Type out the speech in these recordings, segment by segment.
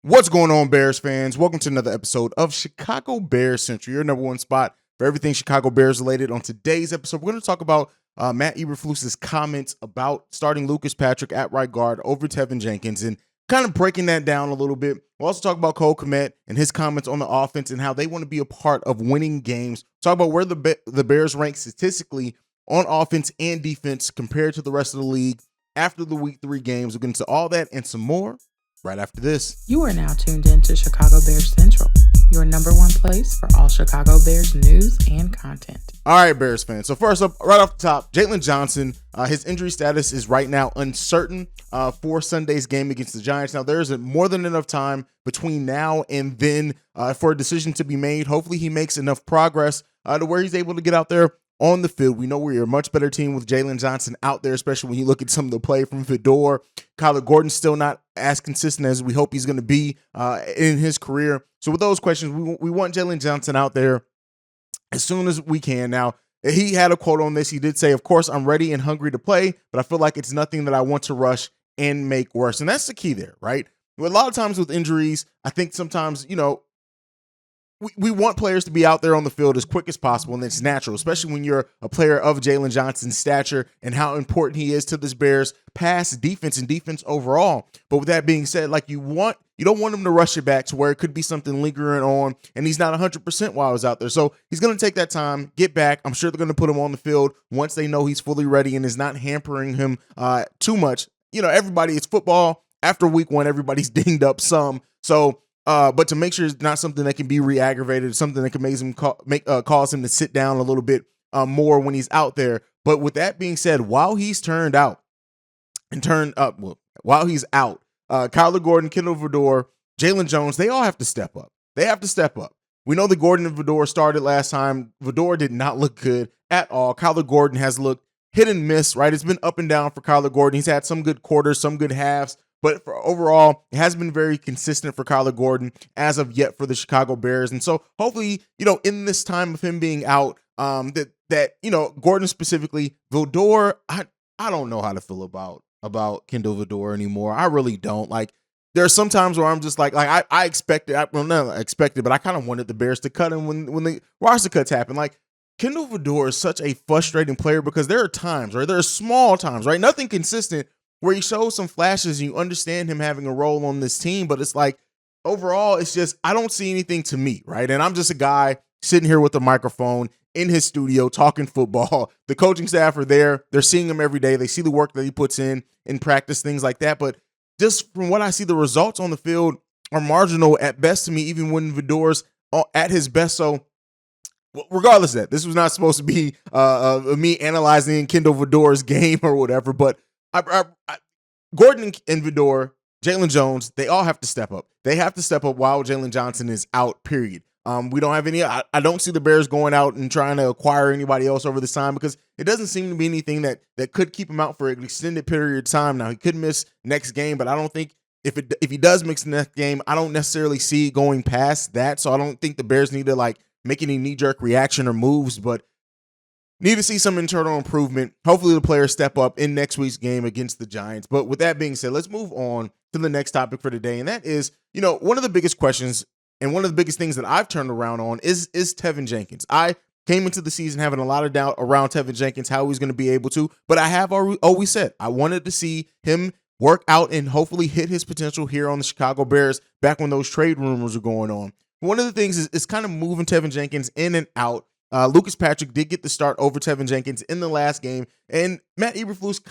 What's going on, Bears fans? Welcome to another episode of Chicago Bears Central, your number one spot for everything Chicago Bears related. On today's episode, we're going to talk about Matt Eberflus's comments about starting Lucas Patrick at right guard over Tevin Jenkins and kind of breaking that down a little bit. We'll also talk about Cole Kemet and his comments on the offense and how they want to be a part of winning games. Talk about where the Bears rank statistically on offense and defense compared to the rest of the league after the Week 3 games. We'll get into all that and some more right after this. You are now tuned in to Chicago Bears Central, your number one place for all Chicago Bears news and content. All right, Bears fans. So first up, right off the top, Jalen Johnson, his injury status is right now uncertain for Sunday's game against the Giants. Now, there's more than enough time between now and then for a decision to be made. Hopefully, he makes enough progress to where he's able to get out there on the field. We know we're a much better team with Jalen Johnson out there, especially when you look at some of the play from Fedor. Kyler Gordon's still not as consistent as we hope he's going to be in his career. So with those questions, we want Jalen Johnson out there as soon as we can. Now, he had a quote on this. He did say, "Of course, I'm ready and hungry to play, but I feel like it's nothing that I want to rush and make worse." And that's the key there, right? A lot of times with injuries, I think sometimes, we want players to be out there on the field as quick as possible, and it's natural, especially when you're a player of Jalen Johnson's stature and how important he is to this Bears pass defense and defense overall. But with that being said, you don't want him to rush it back to where it could be something lingering on, and he's not 100% while he's out there. So he's going to take that time, get back. I'm sure they're going to put him on the field once they know he's fully ready and is not hampering him too much. Everybody, it's football. After week 1, everybody's dinged up some. So, but to make sure it's not something that can be re-aggravated, something that can cause him to sit down a little bit more when he's out there. But with that being said, while he's while he's out, Kyler Gordon, Kendall Fedor, Jalen Jones, they all have to step up. They have to step up. We know that Gordon and Fedor started last time. Fedor did not look good at all. Kyler Gordon has looked hit and miss, right? It's been up and down for Kyler Gordon. He's had some good quarters, some good halves. But for overall, it has been very consistent for Kyler Gordon as of yet for the Chicago Bears. And so hopefully, in this time of him being out, Gordon specifically, Fedor, I don't know how to feel about Kendall Fedor anymore. I really don't. There are some times where I'm just I expected, not expected, but I kind of wanted the Bears to cut him when the roster cuts happen. Kendall Fedor is such a frustrating player because there are times, right? There are small times, right? Nothing consistent, where he shows some flashes and you understand him having a role on this team, but it's overall, it's just, I don't see anything to me, right? And I'm just a guy sitting here with a microphone in his studio talking football. The coaching staff are there. They're seeing him every day. They see the work that he puts in practice, things like that. But just from what I see, the results on the field are marginal at best to me, even when Fedor's at his best. So regardless of that, this was not supposed to be me analyzing Kendall Fedor's game or whatever, but Gordon and Fedor, Jalen Jones, they all have to step up. They have to step up while Jalen Johnson is out, period. We don't have any, I don't see the Bears going out and trying to acquire anybody else over this time because it doesn't seem to be anything that could keep him out for an extended period of time. Now, he could miss next game, but I don't think if he does miss the next game, I don't necessarily see it going past that. So I don't think the Bears need to make any knee-jerk reaction or moves, but need to see some internal improvement. Hopefully the players step up in next week's game against the Giants. But with that being said, let's move on to the next topic for today. And that is, one of the biggest questions and one of the biggest things that I've turned around on is Tevin Jenkins. I came into the season having a lot of doubt around Tevin Jenkins, how he's going to be able to. But I have always said I wanted to see him work out and hopefully hit his potential here on the Chicago Bears back when those trade rumors were going on. One of the things is kind of moving Tevin Jenkins in and out. Lucas Patrick did get the start over Tevin Jenkins in the last game, and Matt Eberflus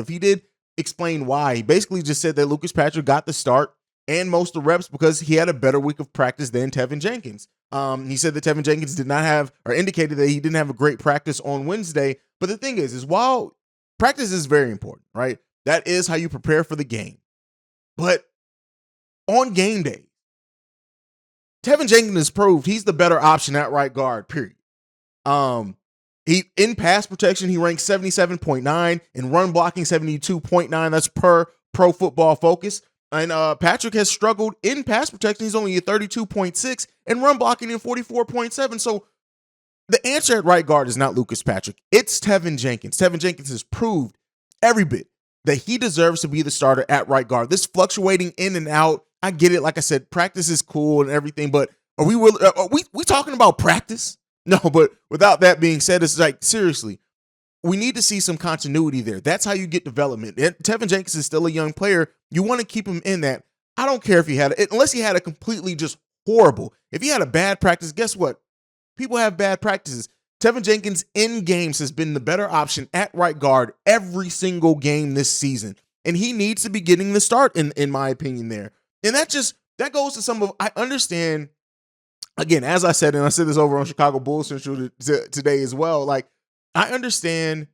he did explain why. He basically just said that Lucas Patrick got the start and most of the reps because he had a better week of practice than Tevin Jenkins. He said that Tevin Jenkins did not have, or indicated that he didn't have a great practice on Wednesday, but the thing is while practice is very important, right? That is how you prepare for the game. But on game day, Tevin Jenkins has proved he's the better option at right guard, period. He in pass protection, he ranks 77.9, in run blocking 72.9. That's per Pro Football Focus. And Patrick has struggled in pass protection. He's only at 32.6 and run blocking in 44.7. So the answer at right guard is not Lucas Patrick. It's Tevin Jenkins. Tevin Jenkins has proved every bit that he deserves to be the starter at right guard. This fluctuating in and out I get it. Like I said, practice is cool and everything, but are we talking about practice? No, but without that being said, it's like, seriously, we need to see some continuity there. That's how you get development. And Tevin Jenkins is still a young player. You want to keep him in that. I don't care if he had it, unless he had a completely just horrible. If he had a bad practice, guess what? People have bad practices. Tevin Jenkins in games has been the better option at right guard every single game this season. And he needs to be getting the start, in my opinion, there. And that goes to some of, I understand, again, as I said, and I said this over on Chicago Bulls Central today as well, like, I understand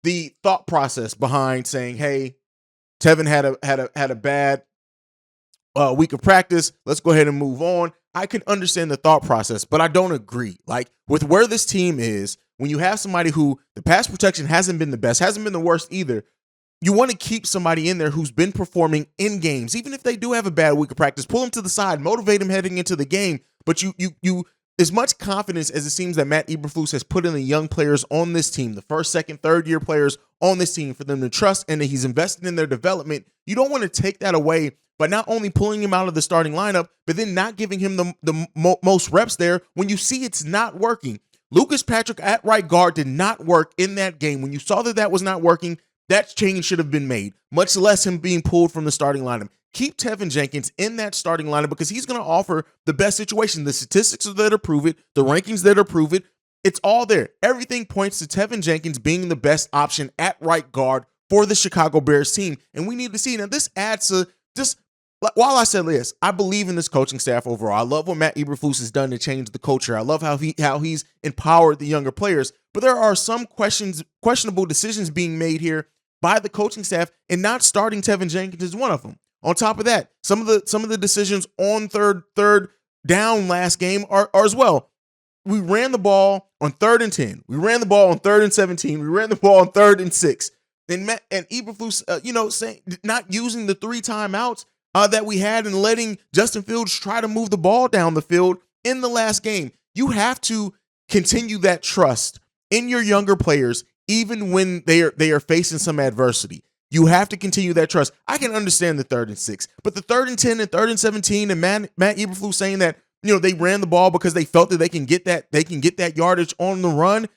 the thought process behind saying, hey, Tevin had a bad week of practice. Let's go ahead and move on. I can understand the thought process, but I don't agree. Like, with where this team is, when you have somebody who the pass protection hasn't been the best, hasn't been the worst either, you want to keep somebody in there who's been performing in games. Even if they do have a bad week of practice, pull them to the side, motivate them heading into the game. But you as much confidence as it seems that Matt Eberflus has put in the young players on this team, the first, second, third year pplayers on this team, for them to trust and that he's invested in their development, you don't want to take that away by not only pulling him out of the starting lineup, but then not giving him the most reps there when you see it's not working. Lucas Patrick at right guard did not work in that game. When you saw that was not working, that change should have been made, much less him being pulled from the starting lineup. Keep Tevin Jenkins in that starting lineup because he's going to offer the best situation. The statistics are there to prove it. The rankings there to prove it. It's all there. Everything points to Tevin Jenkins being the best option at right guard for the Chicago Bears team. And we need to see. Now, this adds to just, while I said this, I believe in this coaching staff overall. I love what Matt Eberflus has done to change the culture. I love how he's empowered the younger players. But there are some questionable decisions being made here by the coaching staff, and not starting Tevin Jenkins is one of them. On top of that, some of the decisions on third down last game are as well. We ran the ball on 3rd and 10. We ran the ball on 3rd and 17. We ran the ball on 3rd and 6. And Eberflus, saying not using the 3 timeouts that we had and letting Justin Fields try to move the ball down the field in the last game. You have to continue that trust in your younger players, even when they are facing some adversity. You have to continue that trust. I can understand the 3rd and 6, but the 3rd and 10 and 3rd and 17 and Matt Eberflus saying that, they ran the ball because they felt that they can get that yardage on the run.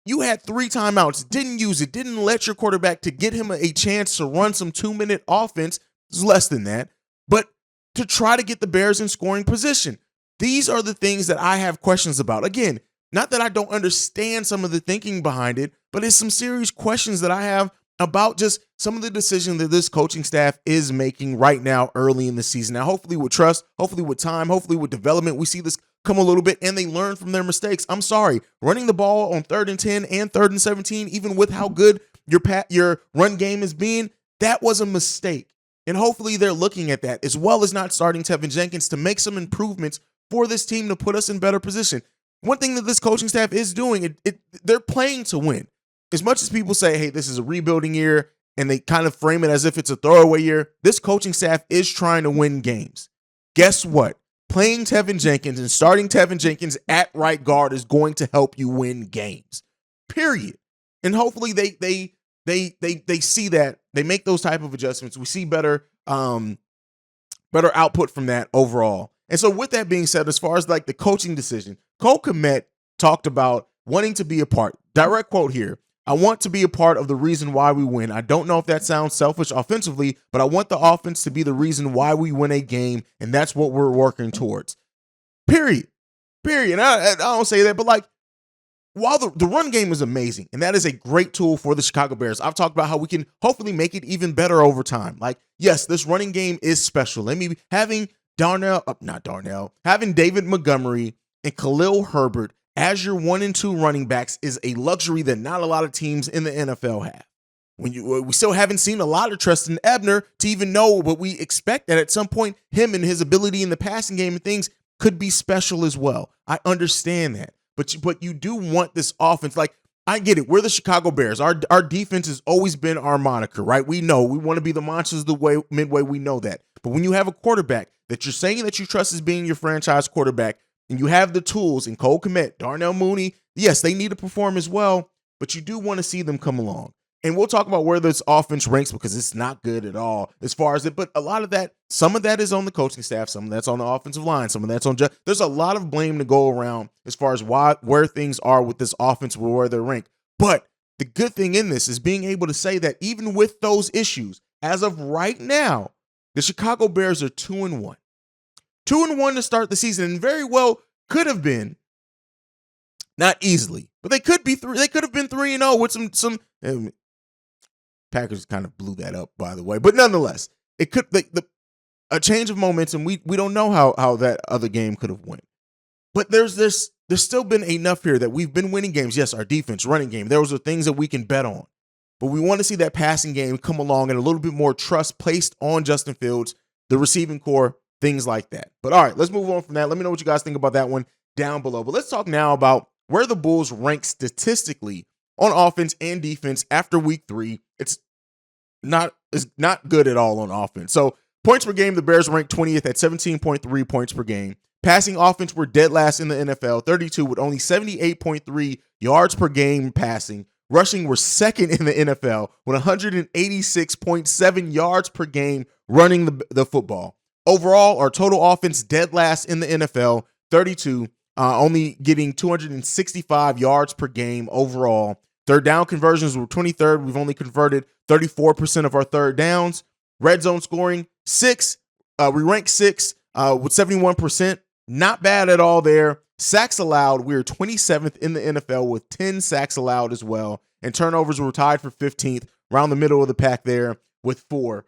You had 3 timeouts, didn't use it, didn't let your quarterback to get him a chance to run some 2-minute offense. It's less than that, but to try to get the Bears in scoring position. These are the things that I have questions about. Again, not that I don't understand some of the thinking behind it, but it's some serious questions that I have about just some of the decisions that this coaching staff is making right now early in the season. Now, hopefully with trust, hopefully with time, hopefully with development, we see this come a little bit and they learn from their mistakes. I'm sorry, running the ball on 3rd and 10 and 3rd and 17, even with how good your run game is being, that was a mistake. And hopefully they're looking at that, as well as not starting Tevin Jenkins, to make some improvements for this team to put us in better position. One thing that this coaching staff is doing, they're playing to win. As much as people say, hey, this is a rebuilding year, and they kind of frame it as if it's a throwaway year, this coaching staff is trying to win games. Guess what? Playing Tevin Jenkins and starting Tevin Jenkins at right guard is going to help you win games. Period. And hopefully they see that. They make those type of adjustments. We see better output from that overall. And so with that being said, as far as like the coaching decision, Cole Kemet talked about wanting to be a part. Direct quote here. I want to be a part of the reason why we win. I don't know if that sounds selfish offensively, but I want the offense to be the reason why we win a game, and that's what we're working towards. Period. And I don't say that, but like, while the run game is amazing, and that is a great tool for the Chicago Bears, I've talked about how we can hopefully make it even better over time. Like, yes, this running game is special. Having David Montgomery and Khalil Herbert as your 1 and 2 running backs is a luxury that not a lot of teams in the NFL have. We still haven't seen a lot of trust in Ebner to even know, but we expect that at some point him and his ability in the passing game and things could be special as well. I understand that, but you do want this offense. Like, I get it. We're the Chicago Bears. Our defense has always been our moniker, right? We know we want to be the monsters of the midway. We know that. But when you have a quarterback that you're saying that you trust as being your franchise quarterback, and you have the tools in Cole Kemet, Darnell Mooney, yes, they need to perform as well, but you do want to see them come along. And we'll talk about where this offense ranks because it's not good at all as far as it. But a lot of that, some of that is on the coaching staff, some of that's on the offensive line, some of that's on. There's a lot of blame to go around as far as where things are with this offense, where they're ranked. But the good thing in this is being able to say that even with those issues, as of right now, the Chicago Bears are 2-1. 2-1 to start the season, and very well could have been, not easily, but they could be three. They could have been 3-0 with some. Packers kind of blew that up, by the way, but nonetheless, it could a change of momentum. We don't know how that other game could have went, but there's still been enough here that we've been winning games. Yes, our defense, running game, those are things that we can bet on, but we want to see that passing game come along and a little bit more trust placed on Justin Fields, the receiving core, things like that. But all right, let's move on from that. Let me know what you guys think about that one down below. But let's talk now about where the Bulls rank statistically on offense and defense after week 3. It's not good at all on offense. So points per game, the Bears ranked 20th at 17.3 points per game. Passing offense, we're dead last in the NFL, 32 with only 78.3 yards per game passing. Rushing, we're second in the NFL with 186.7 yards per game running the football. Overall, our total offense dead last in the NFL, 32, only getting 265 yards per game overall. Third down conversions were 23rd. We've only converted 34% of our third downs. Red zone scoring, 6. We rank 6 with 71%. Not bad at all there. Sacks allowed, we're 27th in the NFL with 10 sacks allowed as well. And turnovers were tied for 15th, around the middle of the pack there with 4.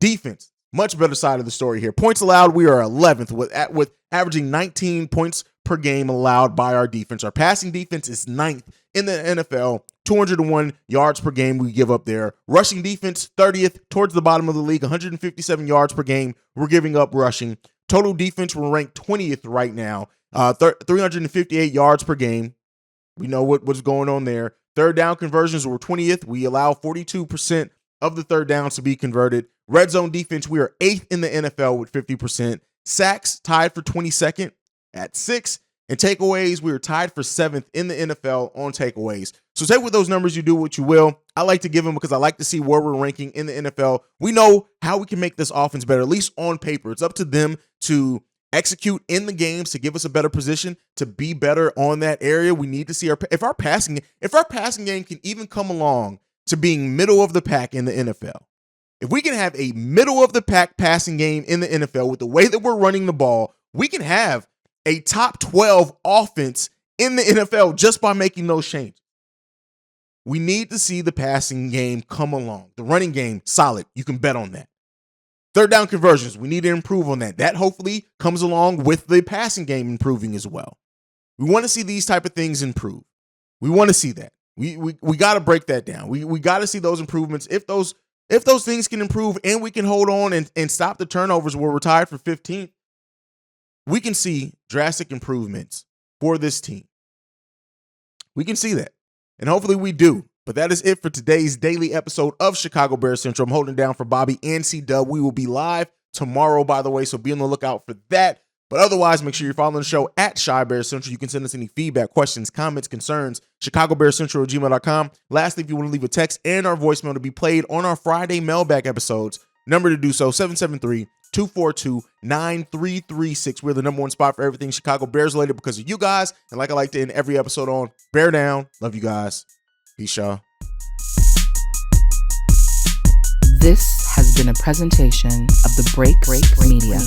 Defense, much better side of the story here. Points allowed, we are 11th with averaging 19 points per game allowed by our defense. Our passing defense is 9th in the NFL, 201 yards per game we give up there. Rushing defense, 30th, towards the bottom of the league, 157 yards per game we're giving up rushing. Total defense, we're ranked 20th right now, 358 yards per game. We know what's going on there. Third down conversions, we're 20th. We allow 42% of the third downs to be converted. Red zone defense, we are 8th in the NFL with 50%. Sacks, tied for 22nd at 6. And takeaways, we are tied for 7th in the NFL on takeaways. So take with those numbers, you do what you will. I like to give them because I like to see where we're ranking in the NFL. We know how we can make this offense better, at least on paper. It's up to them to execute in the games to give us a better position, to be better on that area. We need to see if our passing game can even come along to being middle of the pack in the NFL. If we can have a middle of the pack passing game in the NFL with the way that we're running the ball, we can have a top 12 offense in the NFL just by making those changes. We need to see the passing game come along. The running game, solid. You can bet on that. Third down conversions, we need to improve on that. That hopefully comes along with the passing game improving as well. We want to see these type of things improve. We want to see that. We got to break that down. We got to see those improvements. If those things can improve and we can hold on and stop the turnovers where we're tied for 15th, we can see drastic improvements for this team. We can see that. And hopefully we do. But that is it for today's daily episode of Chicago Bears Central. I'm holding down for Bobby and C-Dub. We will be live tomorrow, by the way, so be on the lookout for that. But otherwise, make sure you're following the show at Chi Bears Central. You can send us any feedback, questions, comments, concerns, chicagobearscentral@gmail.com. Lastly, if you want to leave a text and our voicemail to be played on our Friday mailbag episodes, number to do so, 773-242-9336. We're the number one spot for everything Chicago Bears related because of you guys. And like I like to end every episode on, bear down. Love you guys. Peace, y'all. This has been a presentation of the Break Media.